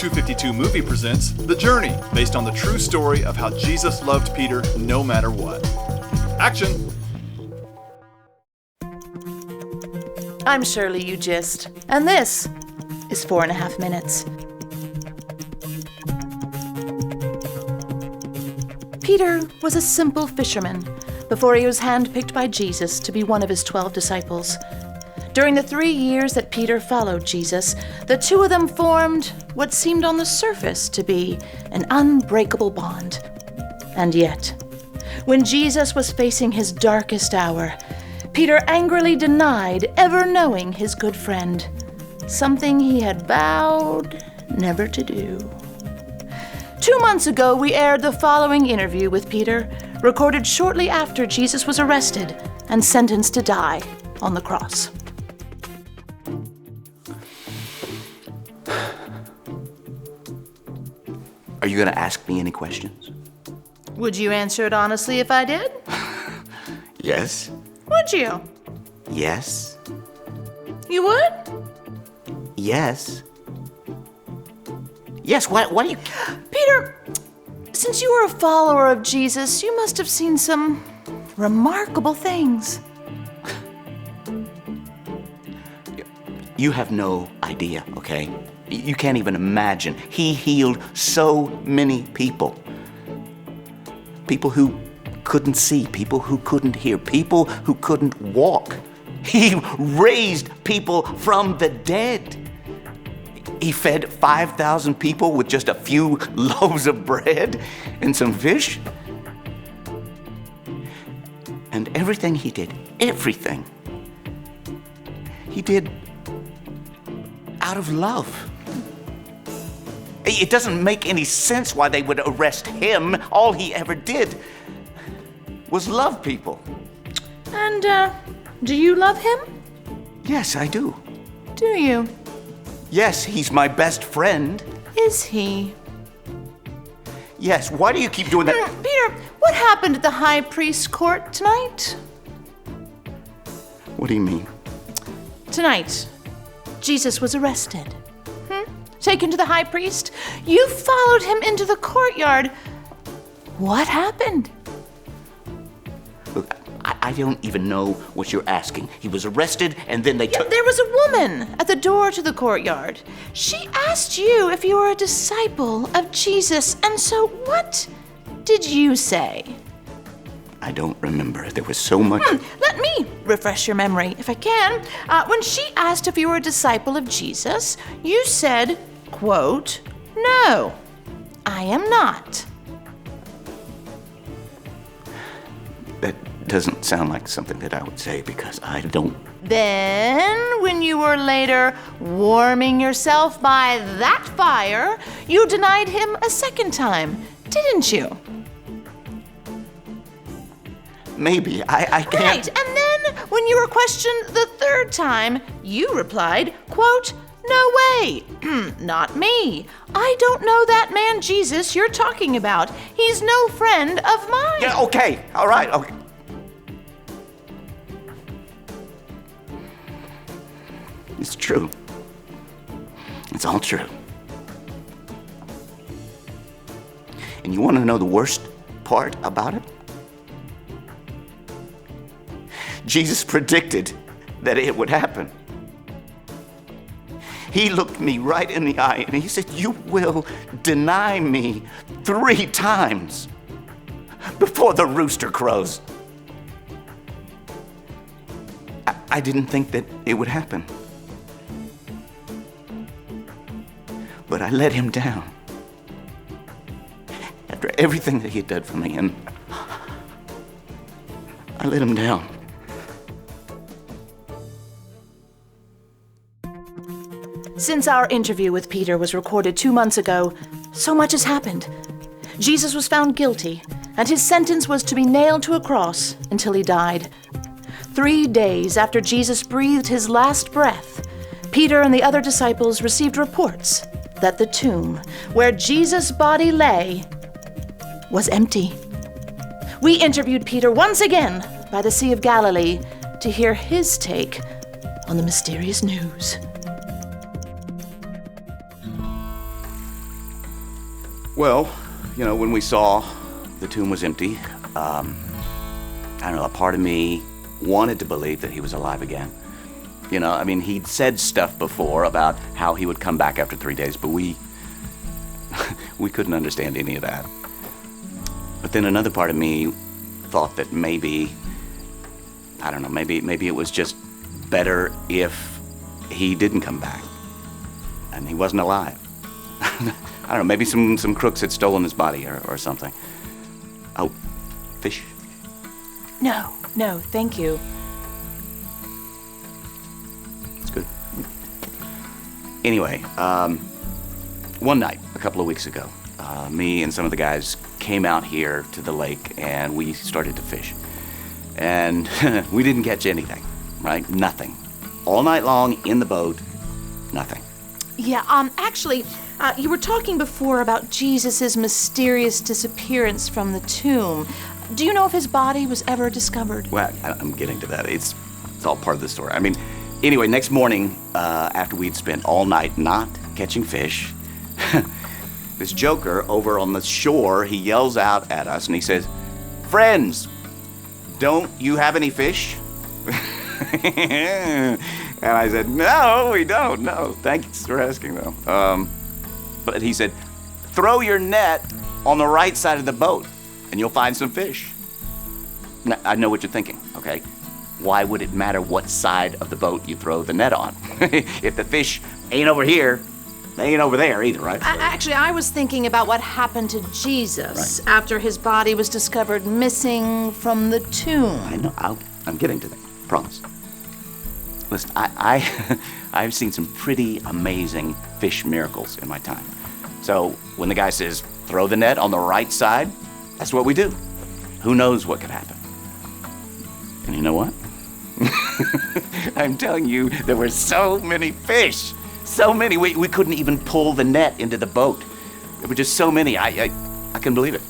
252Movie presents The Journey, based on the true story of how Jesus loved Peter no matter what. Action! I'm Shirley Ugist, and this is 4.5 Minutes. Peter was a simple fisherman before he was handpicked by Jesus to be one of his 12 disciples. During the 3 years that Peter followed Jesus, the two of them formed what seemed on the surface to be an unbreakable bond. And yet, when Jesus was facing his darkest hour, Peter angrily denied ever knowing his good friend, something he had vowed never to do. 2 months ago, we aired the following interview with Peter, recorded shortly after Jesus was arrested and sentenced to die on the cross. Are you going to ask me any questions? Would you answer it honestly if I did? Yes. Would you? Yes. You would? Yes. Yes, what do you... Peter, since you were a follower of Jesus, you must have seen some remarkable things. You have no idea, okay? You can't even imagine. He healed so many people. People who couldn't see, people who couldn't hear, people who couldn't walk. He raised people from the dead. He fed 5,000 people with just a few loaves of bread and some fish. And everything he did, he did out of love. It doesn't make any sense why they would arrest him. All he ever did was love people. And, do you love him? Yes, I do. Do you? Yes, he's my best friend. Is he? Yes, why do you keep doing that? Peter, what happened at the high priest's court tonight? What do you mean? Tonight, Jesus was arrested. Taken to the high priest. You followed him into the courtyard. What happened? Look, I don't even know what you're asking. He was arrested, and then they took... There was a woman at the door to the courtyard. She asked you if you were a disciple of Jesus, and so what did you say? I don't remember. There was so much... Let me refresh your memory, if I can. When she asked if you were a disciple of Jesus, you said, quote, "No, I am not." That doesn't sound like something that I would say because I don't... Then, when you were later warming yourself by that fire, you denied him a second time, didn't you? Maybe. I can't... Right, and then when you were questioned the third time, you replied, quote, "No way, not me. I don't know that man Jesus you're talking about. He's no friend of mine." Yeah, okay, all right, okay. It's true. It's all true. And you want to know the worst part about it? Jesus predicted that it would happen. He looked me right in the eye and he said, "You will deny me 3 times before the rooster crows." I didn't think that it would happen. But I let him down. After everything that he had done for me, and I let him down. Since our interview with Peter was recorded 2 months ago, so much has happened. Jesus was found guilty, and his sentence was to be nailed to a cross until he died. 3 days after Jesus breathed his last breath, Peter and the other disciples received reports that the tomb where Jesus' body lay was empty. We interviewed Peter once again by the Sea of Galilee to hear his take on the mysterious news. Well, when we saw the tomb was empty, I don't know, a part of me wanted to believe that he was alive again. He'd said stuff before about how he would come back after 3 days, but we couldn't understand any of that. But then another part of me thought that maybe it was just better if he didn't come back and he wasn't alive. I don't know, maybe some crooks had stolen his body or something. Oh, fish? No, thank you. It's good. Anyway, one night, a couple of weeks ago, me and some of the guys came out here to the lake and we started to fish. And we didn't catch anything, right? Nothing. All night long in the boat, nothing. Yeah, actually, you were talking before about Jesus' mysterious disappearance from the tomb. Do you know if his body was ever discovered? Well, I'm getting to that. It's all part of the story. Anyway, next morning, after we'd spent all night not catching fish, this joker over on the shore, he yells out at us and he says, "Friends, don't you have any fish?" And I said, "No, we don't. No, thanks for asking, though." But he said, "Throw your net on the right side of the boat, and you'll find some fish." Now, I know what you're thinking, okay? Why would it matter what side of the boat you throw the net on? If the fish ain't over here, they ain't over there either, right? Actually, I was thinking about what happened to Jesus after his body was discovered missing from the tomb. I know. I'm getting to that. Promise. Listen, I've seen some pretty amazing fish miracles in my time. So when the guy says, "Throw the net on the right side," that's what we do. Who knows what could happen? And you know what? I'm telling you, there were so many fish. So many. We couldn't even pull the net into the boat. There were just so many. I couldn't believe it.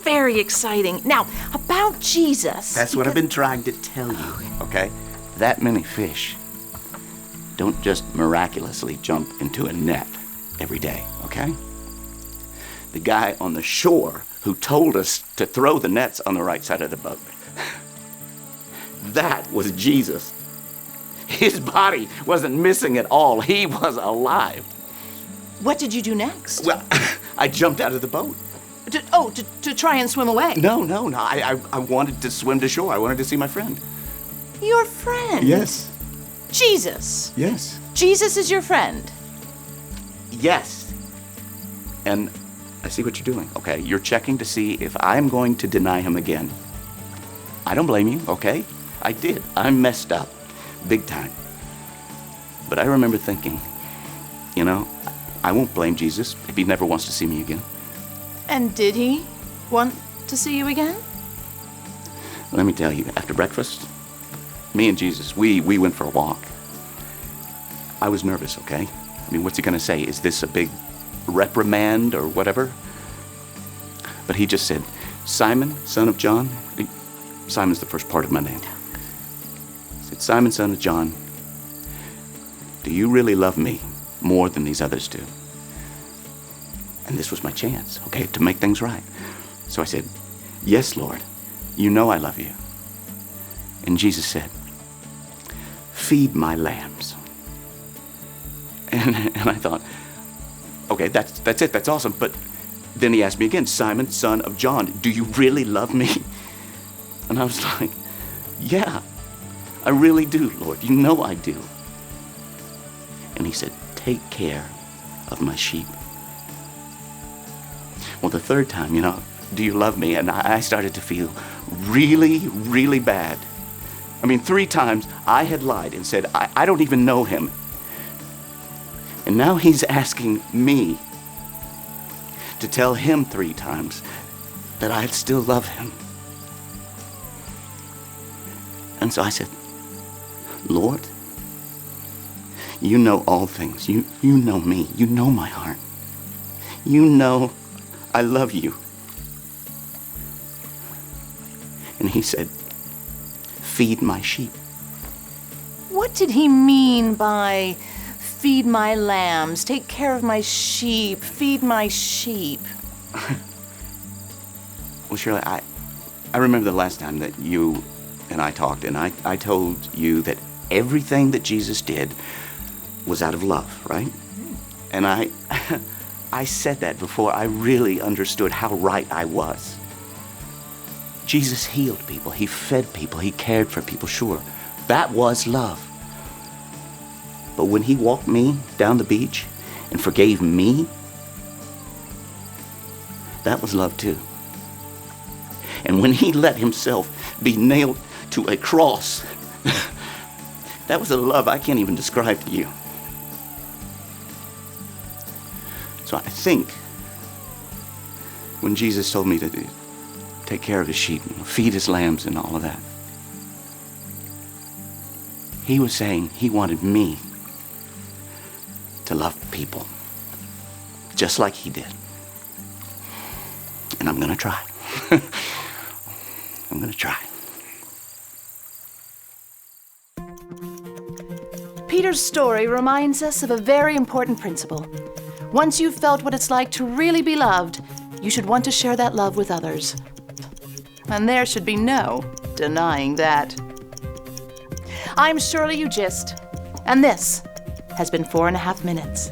Very exciting. Now, about Jesus. That's what I've been trying to tell you, okay? That many fish don't just miraculously jump into a net every day, okay? The guy on the shore who told us to throw the nets on the right side of the boat, that was Jesus. His body wasn't missing at all. He was alive. What did you do next? Well, I jumped out of the boat. To try and swim away? No. I wanted to swim to shore. I wanted to see my friend. Your friend? Yes. Jesus? Yes. Jesus is your friend? Yes. And I see what you're doing, okay? You're checking to see if I'm going to deny him again. I don't blame you, okay? I did. I messed up. Big time. But I remember thinking, I won't blame Jesus if he never wants to see me again. And did he want to see you again? Let me tell you, after breakfast, me and Jesus, we went for a walk. I was nervous, okay? What's he gonna say? Is this a big reprimand or whatever? But he just said, "Simon, son of John." Simon's the first part of my name. He said, "Simon, son of John, do you really love me more than these others do?" And this was my chance, okay, to make things right. So I said, "Yes, Lord, you know I love you." And Jesus said, "Feed my lambs." And I thought, okay, that's it, that's awesome. But then he asked me again, "Simon, son of John, do you really love me?" And I was like, "Yeah, I really do, Lord. You know I do." And he said, "Take care of my sheep." Well, the third time, "Do you love me?" And I started to feel really, really bad. 3 times I had lied and said, I don't even know him. And now he's asking me to tell him 3 times that I still love him. And so I said, "Lord, you know all things. You know me. You know my heart. You know I love you." And he said, "Feed my sheep." What did he mean by feed my lambs, take care of my sheep, feed my sheep? Well, Shirley, I remember the last time that you and I talked, and I told you that everything that Jesus did was out of love, right? And I said that before I really understood how right I was. Jesus healed people, he fed people, he cared for people, sure. That was love. But when he walked me down the beach and forgave me, that was love too. And when he let himself be nailed to a cross, that was a love I can't even describe to you. So I think when Jesus told me to take care of his sheep, feed his lambs and all of that, he was saying he wanted me to love people just like he did. And I'm gonna try. I'm gonna try. Peter's story reminds us of a very important principle. Once you've felt what it's like to really be loved, you should want to share that love with others. And there should be no denying that. I'm Shirley Ugist, and this has been 4.5 Minutes.